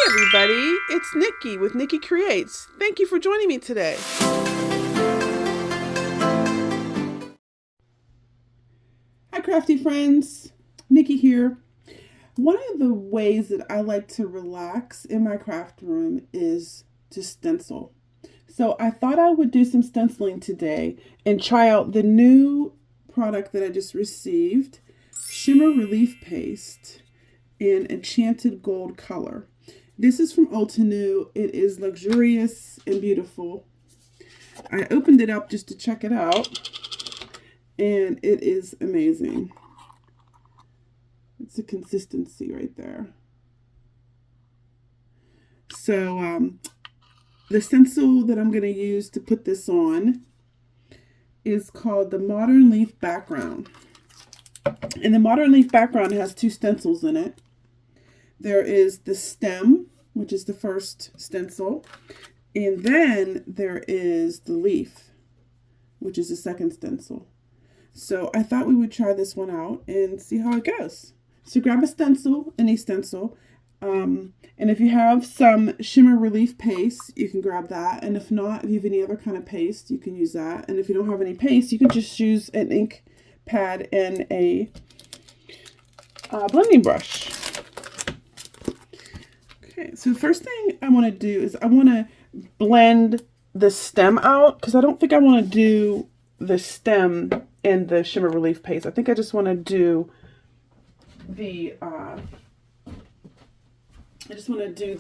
Everybody, it's Nikki with Nikki Creates. Thank you for joining me today. Hi crafty friends, Nikki here. One of the ways that I like to relax in my craft room is to stencil. So I thought I would do some stenciling today and try out the new product that I just received, Shimmer Relief Paste in Enchanted Gold color. This is from Altenew. It is luxurious and beautiful. I opened it up just to check it out, and it is amazing. It's the consistency right there. So the stencil that I'm going to use to put this on is called the Modern Leaf Background. And the Modern Leaf Background has two stencils in it. There is the stem, which is the first stencil, and then there is the leaf, which is the second stencil. So I thought we would try this one out and see how it goes. So grab a stencil, any stencil, and if you have some Shimmer Relief Paste, you can grab that, and if not, if you have any other kind of paste, you can use that, and if you don't have any paste, you can just use an ink pad and a blending brush. Okay, so the first thing I want to do is I want to blend the stem out because I don't think I want to do the stem in the Shimmer Relief Paste. I think I just want to do the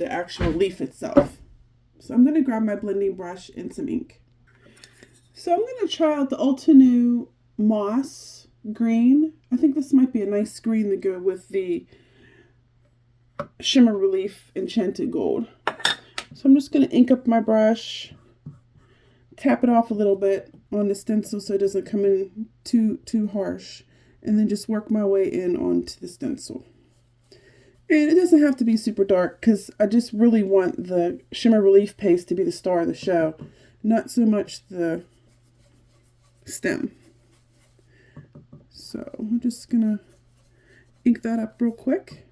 actual leaf itself. So I'm going to grab my blending brush and some ink. So I'm going to try out the Altenew Moss green. I think this might be a nice green to go with the Shimmer Relief Enchanted Gold. So I'm just going to ink up my brush, tap it off a little bit on the stencil so it doesn't come in too harsh, and then just work my way in onto the stencil. And it doesn't have to be super dark because I just really want the Shimmer Relief Paste to be the star of the show, not so much the stem. So I'm just going to ink that up real quick.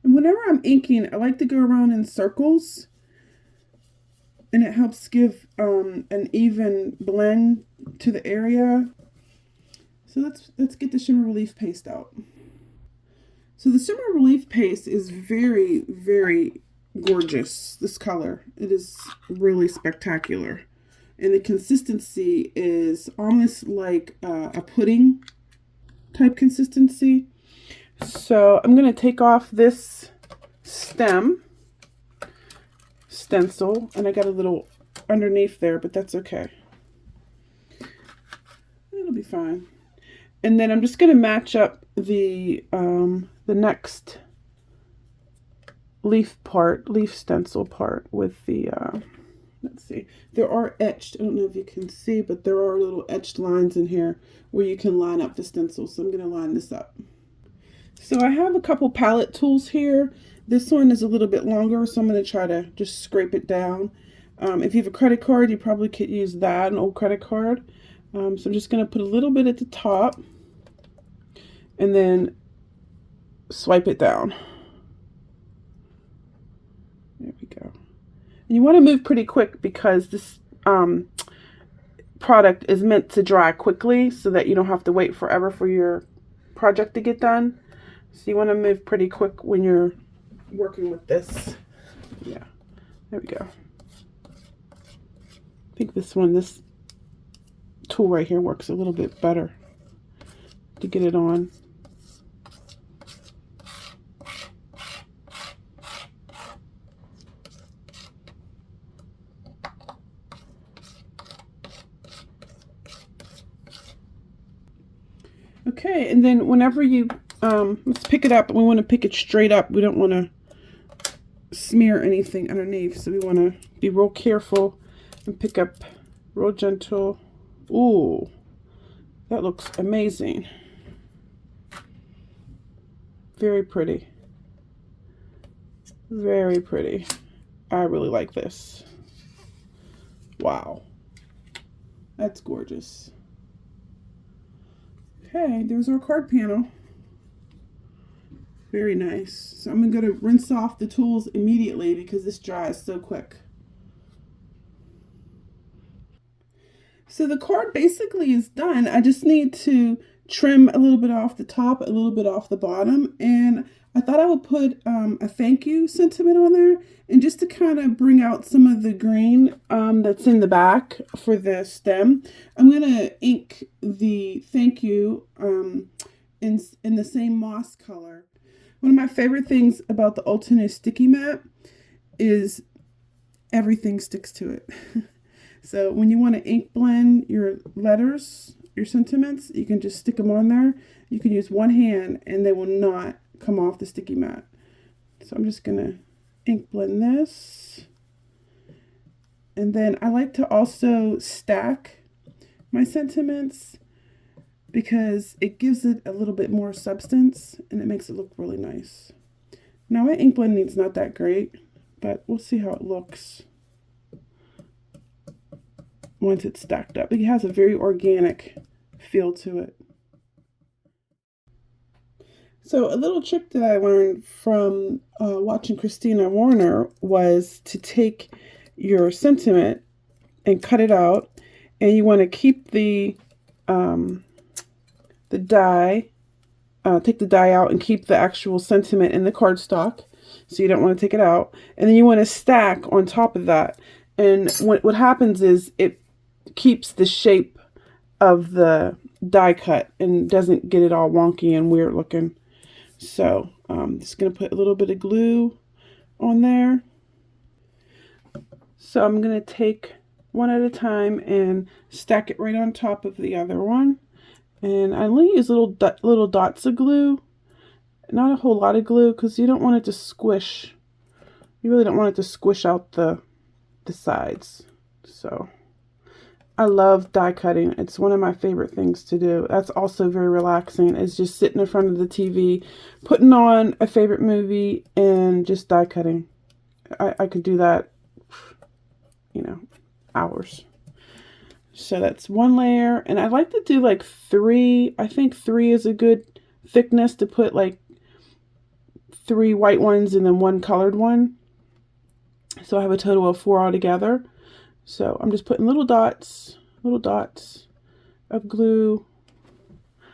And whenever I'm inking, I like to go around in circles, and it helps give an even blend to the area. So let's get the Shimmer Relief Paste out. So the Shimmer Relief Paste is very, very gorgeous, this color. It is really spectacular. And the consistency is almost like a pudding type consistency. So I'm going to take off this stencil, and I got a little underneath there, but that's okay. It'll be fine. And then I'm just going to match up the next leaf stencil part with the, let's see, there are etched, I don't know if you can see, but there are little etched lines in here where you can line up the stencil. So I'm going to line this up. So I have a couple palette tools here. This one is a little bit longer, so I'm going to try to just scrape it down. If you have a credit card, you probably could use that, an old credit card. So I'm just going to put a little bit at the top and then swipe it down. There we go. And you want to move pretty quick because this product is meant to dry quickly so that you don't have to wait forever for your project to get done. So you want to move pretty quick when you're working with this. Yeah, there we go. I think this tool right here works a little bit better to get it on. Okay, and then whenever you let's pick it up. We want to pick it straight up. We don't want to smear anything underneath, so we want to be real careful and pick up real gentle. Ooh, that looks amazing. Very pretty. Very pretty. I really like this. Wow. That's gorgeous. Okay, there's our card panel. Very nice. So I'm going to rinse off the tools immediately because this dries so quick. So the card basically is done. I just need to trim a little bit off the top, a little bit off the bottom, and I thought I would put a thank you sentiment on there, and just to kind of bring out some of the green that's in the back for the stem, I'm going to ink the thank you in the same moss color. One of my favorite things about the Altenew sticky mat is everything sticks to it. So when you want to ink blend your letters, your sentiments, you can just stick them on there. You can use one hand and they will not come off the sticky mat. So I'm just going to ink blend this. And then I like to also stack my sentiments because it gives it a little bit more substance and it makes it look really nice. Now my ink blending's not that great, but we'll see how it looks once it's stacked up. It has a very organic feel to it. So a little trick that I learned from watching Christina Warner was to take your sentiment and cut it out, and you want to keep the die, take the die out and keep the actual sentiment in the cardstock, so you don't want to take it out, and then you want to stack on top of that. And what happens is it keeps the shape of the die cut and doesn't get it all wonky and weird looking. So I'm just going to put a little bit of glue on there. So I'm going to take one at a time and stack it right on top of the other one. And I only use little dots of glue, not a whole lot of glue, because you don't want it to squish. You really don't want it to squish out the sides. So I love die cutting. It's one of my favorite things to do. That's also very relaxing. It's just sitting in front of the TV, putting on a favorite movie and just die cutting. I could do that, you know, hours. So that's one layer. And I like to do like 3. I think 3 is a good thickness to put like 3 white ones and then 1 colored one. So I have a total of 4 altogether. So I'm just putting little dots of glue.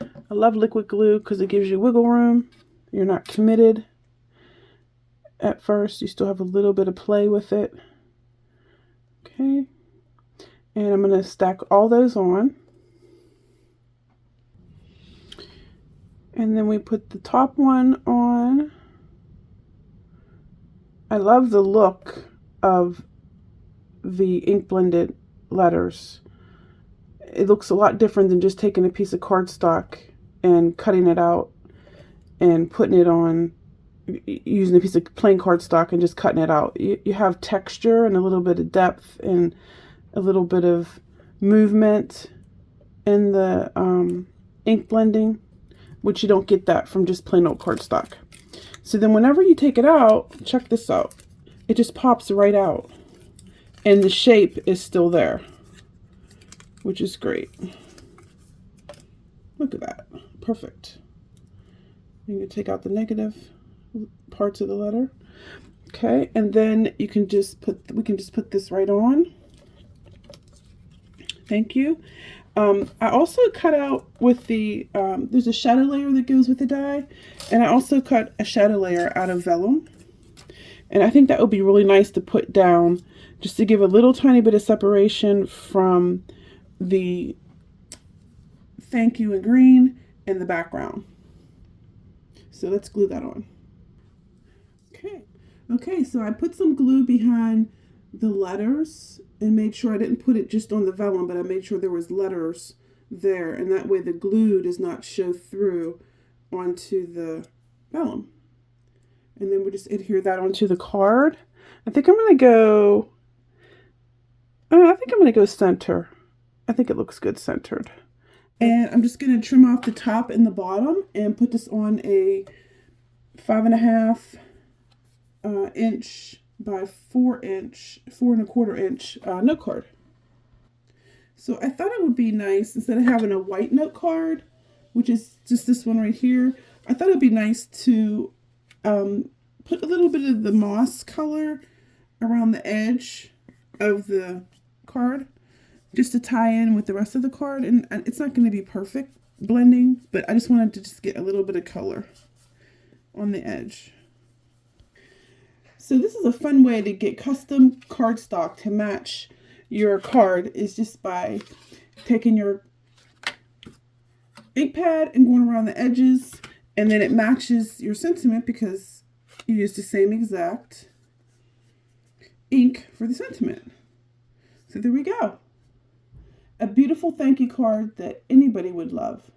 I love liquid glue because it gives you wiggle room. You're not committed at first. You still have a little bit of play with it. Okay. And I'm going to stack all those on. And then we put the top one on. I love the look of the ink blended letters. It looks a lot different than just taking a piece of cardstock and cutting it out and putting it on, using a piece of plain cardstock and just cutting it out. You have texture and a little bit of depth and a little bit of movement in the ink blending, which you don't get that from just plain old cardstock. So then whenever you take it out, check this out. It just pops right out. And the shape is still there, which is great. Look at that. Perfect. You can take out the negative parts of the letter. Okay, and then you can just we can just put this right on. Thank you. I also cut out with the, there's a shadow layer that goes with the die, and I also cut a shadow layer out of vellum. And I think that would be really nice to put down just to give a little tiny bit of separation from the thank you in green and the background. So let's glue that on. Okay, so I put some glue behind the letters and made sure I didn't put it just on the vellum, but I made sure there was letters there, and that way the glue does not show through onto the vellum. And then we'll just adhere that onto the card. I think I'm going to go center. I think it looks good centered. And I'm just going to trim off the top and the bottom and put this on a 5.5 inch by 4.25 inch note card. So I thought it would be nice, instead of having a white note card, which is just this one right here, I thought it would be nice to put a little bit of the moss color around the edge of the card just to tie in with the rest of the card. And it's not going to be perfect blending, but I just wanted to just get a little bit of color on the edge. So this is a fun way to get custom cardstock to match your card, is just by taking your ink pad and going around the edges, and then it matches your sentiment because you used the same exact ink for the sentiment. So there we go. A beautiful thank you card that anybody would love.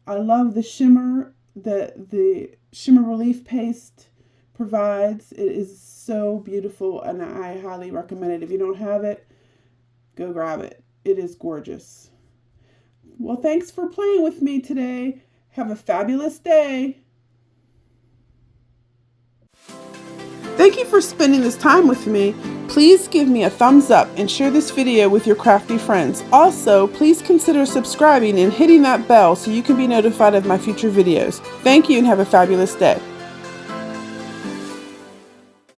I love the shimmer that the Shimmer Relief Paste provides. It is so beautiful, and I highly recommend it. If you don't have it, go grab it. It is gorgeous. Well, thanks for playing with me today. Have a fabulous day. Thank you for spending this time with me. Please give me a thumbs up and share this video with your crafty friends. Also, please consider subscribing and hitting that bell so you can be notified of my future videos. Thank you and have a fabulous day.